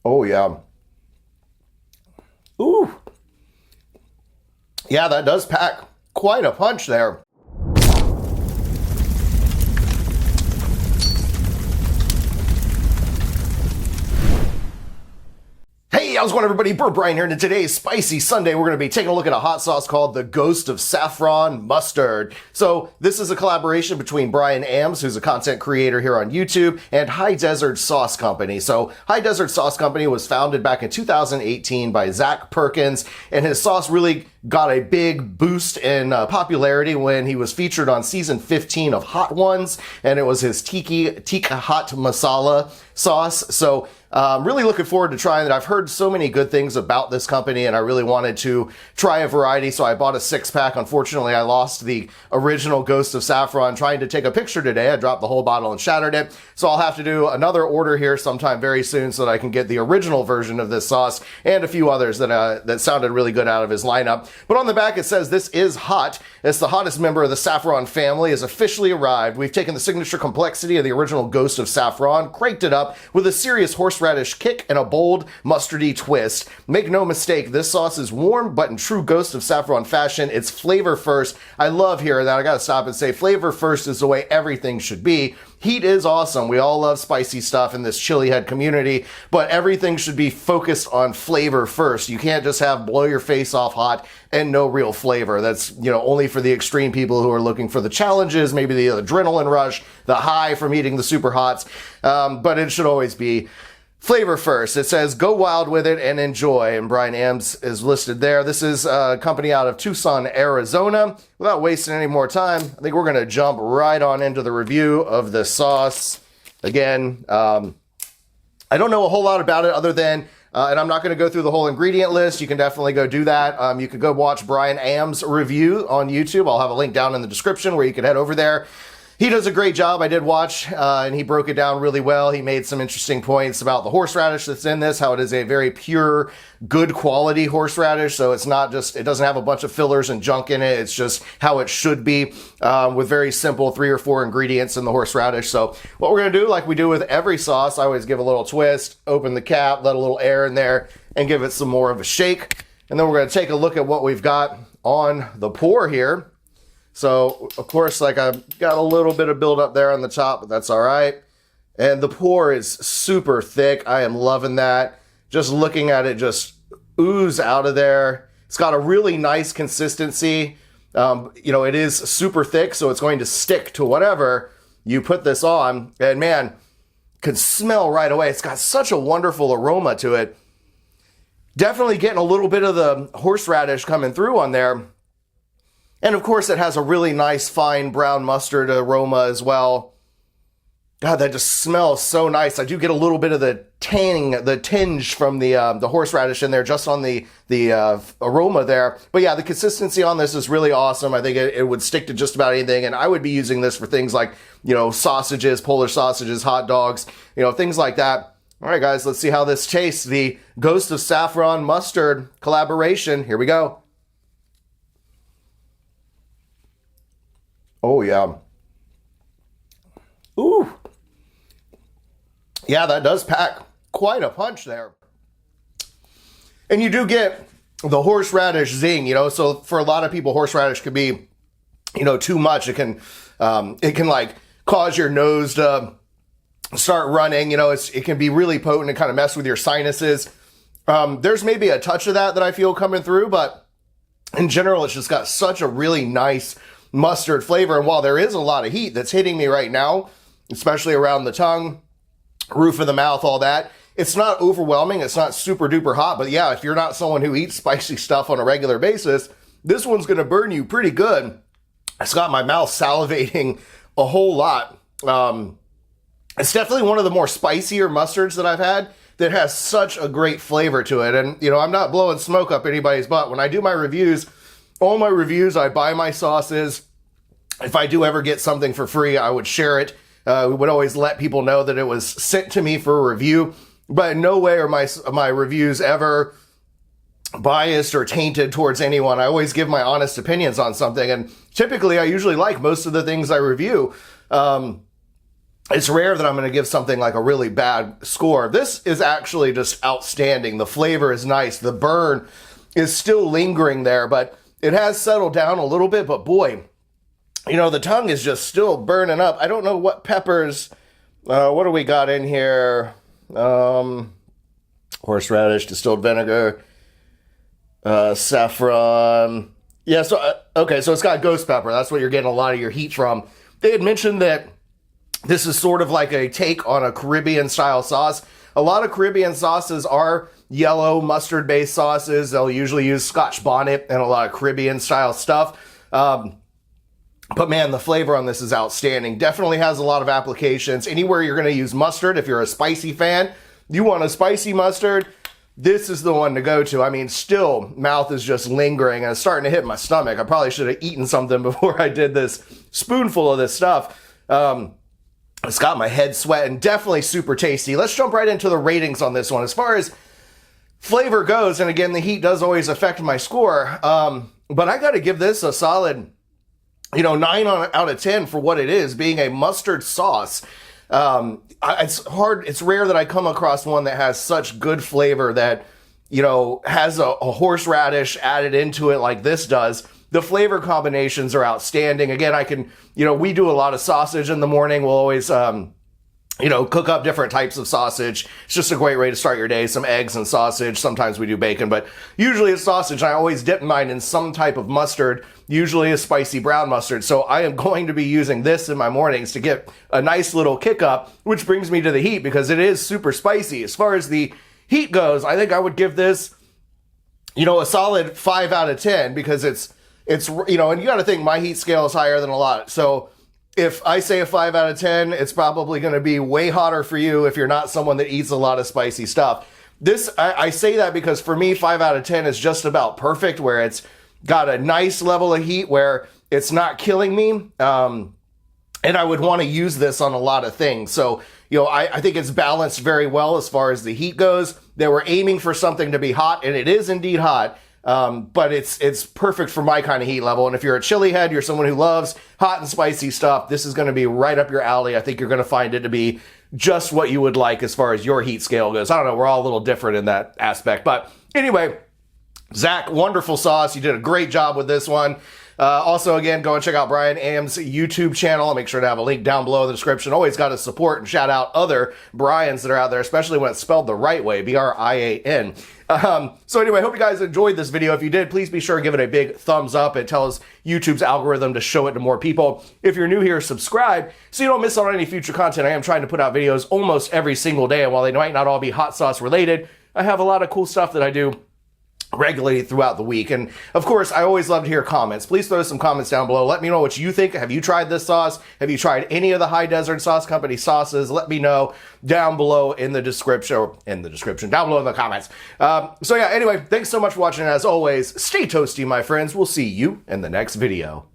Oh, yeah. Ooh. Yeah, that does pack quite a punch there. Hey, how's it going, everybody? BurntBrian here, and in today's Spicy Sunday, we're going to be taking a look at a hot sauce called the Ghost of Saffron Mustard. So this is a collaboration between Brian Ambs, who's a content creator here on YouTube, and High Desert Sauce Company. So High Desert Sauce Company was founded back in 2018 by Zach Perkins, and his sauce really got a big boost in popularity when he was featured on season 15 of Hot Ones, and it was his tikka hot masala sauce. So really looking forward to trying it. I've heard so many good things about this company, and I really wanted to try a variety, so I bought a 6-pack. Unfortunately, I lost the original Ghost of Saffron trying to take a picture today. I dropped the whole bottle and shattered it, so I'll have to do another order here sometime very soon so that I can get the original version of this sauce and a few others that sounded really good out of his lineup. But on the back it says, "This is hot. It's the hottest member of the saffron family has officially arrived. We've taken the signature complexity of the original Ghost of Saffron, cranked it up with a serious horseradish kick and a bold mustardy twist. Make no mistake, this sauce is warm, but in true Ghost of Saffron fashion, it's flavor first." I love hearing that. I gotta stop and say, flavor first is the way everything should be. Heat is awesome. We all love spicy stuff in this chili head community, but everything should be focused on flavor first. You can't just have blow your face off hot and no real flavor. That's, only for the extreme people who are looking for the challenges, maybe the adrenaline rush, the high from eating the super hots. But it should always be flavor first. It says, "Go wild with it and enjoy," and Brian Ambs is listed there. This is a company out of Tucson, Arizona. Without wasting any more time, I think we're going to jump right on into the review of the sauce. Again, I don't know a whole lot about it other than, and I'm not going to go through the whole ingredient list. You can definitely go do that. You could go watch Brian Ambs' review on YouTube. I'll have a link down in the description where you can head over there. He does a great job. I did watch, and he broke it down really well. He made some interesting points about the horseradish that's in this, how it is a very pure, good quality horseradish. So it's not just, it doesn't have a bunch of fillers and junk in it. It's just how it should be, with very simple 3 or 4 ingredients in the horseradish. So what we're going to do, like we do with every sauce, I always give a little twist, open the cap, let a little air in there, and give it some more of a shake. And then we're going to take a look at what we've got on the pour here. So, of course, like I've got a little bit of buildup there on the top, but that's all right. And the pour is super thick. I am loving that. Just looking at it just ooze out of there. It's got a really nice consistency. It is super thick, so it's going to stick to whatever you put this on. And man, can smell right away. It's got such a wonderful aroma to it. Definitely getting a little bit of the horseradish coming through on there. And of course, it has a really nice fine brown mustard aroma as well. God, that just smells so nice. I do get a little bit of the tinge from the horseradish in there, just on the aroma there. But yeah, the consistency on this is really awesome. I think it would stick to just about anything, and I would be using this for things like, sausages, Polish sausages, hot dogs, things like that. All right, guys, let's see how this tastes. The Ghost of Saffron Mustard collaboration. Here we go. Oh, yeah. Ooh. Yeah, that does pack quite a punch there. And you do get the horseradish zing, so for a lot of people, horseradish could be, too much. It can like cause your nose to start running. It can be really potent and kind of mess with your sinuses. There's maybe a touch of that I feel coming through, but in general, it's just got such a really nice mustard flavor. And while there is a lot of heat that's hitting me right now, especially around the tongue, roof of the mouth, all that, it's not overwhelming. It's not super duper hot. But yeah, if you're not someone who eats spicy stuff on a regular basis, this one's going to burn you pretty good. It's got my mouth salivating a whole lot. It's definitely one of the more spicier mustards that I've had that has such a great flavor to it. And, I'm not blowing smoke up anybody's butt. When I do my reviews, all my reviews, I buy my sauces. If I do ever get something for free, I would share it. We would always let people know that it was sent to me for a review. But in no way are my reviews ever biased or tainted towards anyone. I always give my honest opinions on something. And typically, I usually like most of the things I review. it's rare that I'm going to give something like a really bad score. This is actually just outstanding. The flavor is nice. The burn is still lingering there, but it has settled down a little bit. But boy, you know, the tongue is just still burning up. I don't know what peppers, what do we got in here? Horseradish, distilled vinegar, saffron. Yeah, so, okay, so it's got ghost pepper. That's what you're getting a lot of your heat from. They had mentioned that this is sort of like a take on a Caribbean-style sauce. A lot of Caribbean sauces are yellow mustard-based sauces. They'll usually use Scotch bonnet and a lot of Caribbean-style stuff. But man, the flavor on this is outstanding. Definitely has a lot of applications. Anywhere you're going to use mustard, if you're a spicy fan, you want a spicy mustard, this is the one to go to. I mean, still, mouth is just lingering and it's starting to hit my stomach. I probably should have eaten something before I did this spoonful of this stuff. It's got my head sweating. Definitely super tasty. Let's jump right into the ratings on this one. As far as flavor goes, and again, the heat does always affect my score, but I got to give this a solid, 9 out of 10 for what it is, being a mustard sauce. It's rare that I come across one that has such good flavor that, has a horseradish added into it like this does. The flavor combinations are outstanding. Again, I can, we do a lot of sausage in the morning. We'll always, cook up different types of sausage. It's just a great way to start your day. Some eggs and sausage. Sometimes we do bacon, but usually it's sausage. I always dip mine in some type of mustard, usually a spicy brown mustard. So I am going to be using this in my mornings to get a nice little kick up, which brings me to the heat because it is super spicy. As far as the heat goes, I think I would give this, a solid 5 out of 10 because it's, and you got to think my heat scale is higher than a lot. So if I say a 5 out of 10, it's probably going to be way hotter for you if you're not someone that eats a lot of spicy stuff. I say that because for me, 5 out of 10 is just about perfect, where it's got a nice level of heat where it's not killing me. And I would want to use this on a lot of things. So, I think it's balanced very well as far as the heat goes. They were aiming for something to be hot, and it is indeed hot. But it's perfect for my kind of heat level. And if you're a chili head, you're someone who loves hot and spicy stuff, this is going to be right up your alley. I think you're going to find it to be just what you would like as far as your heat scale goes. I don't know. We're all a little different in that aspect. But anyway, Zach, wonderful sauce. You did a great job with this one. Also, again, go and check out Brian Ambs' YouTube channel. I'll make sure to have a link down below in the description. Always got to support and shout out other Brians that are out there, especially when it's spelled the right way, B-R-I-A-N. So anyway, I hope you guys enjoyed this video. If you did, please be sure to give it a big thumbs up. It tells YouTube's algorithm to show it to more people. If you're new here, subscribe so you don't miss out on any future content. I am trying to put out videos almost every single day, and while they might not all be hot sauce related, I have a lot of cool stuff that I do regularly throughout the week. And of course, I always love to hear comments. Please throw some comments down below. Let me know what you think. Have you tried this sauce? Have you tried any of the High Desert Sauce Company sauces? Let me know down below in the description, down below in the comments. So yeah, anyway, thanks so much for watching. As always, stay toasty, my friends. We'll see you in the next video.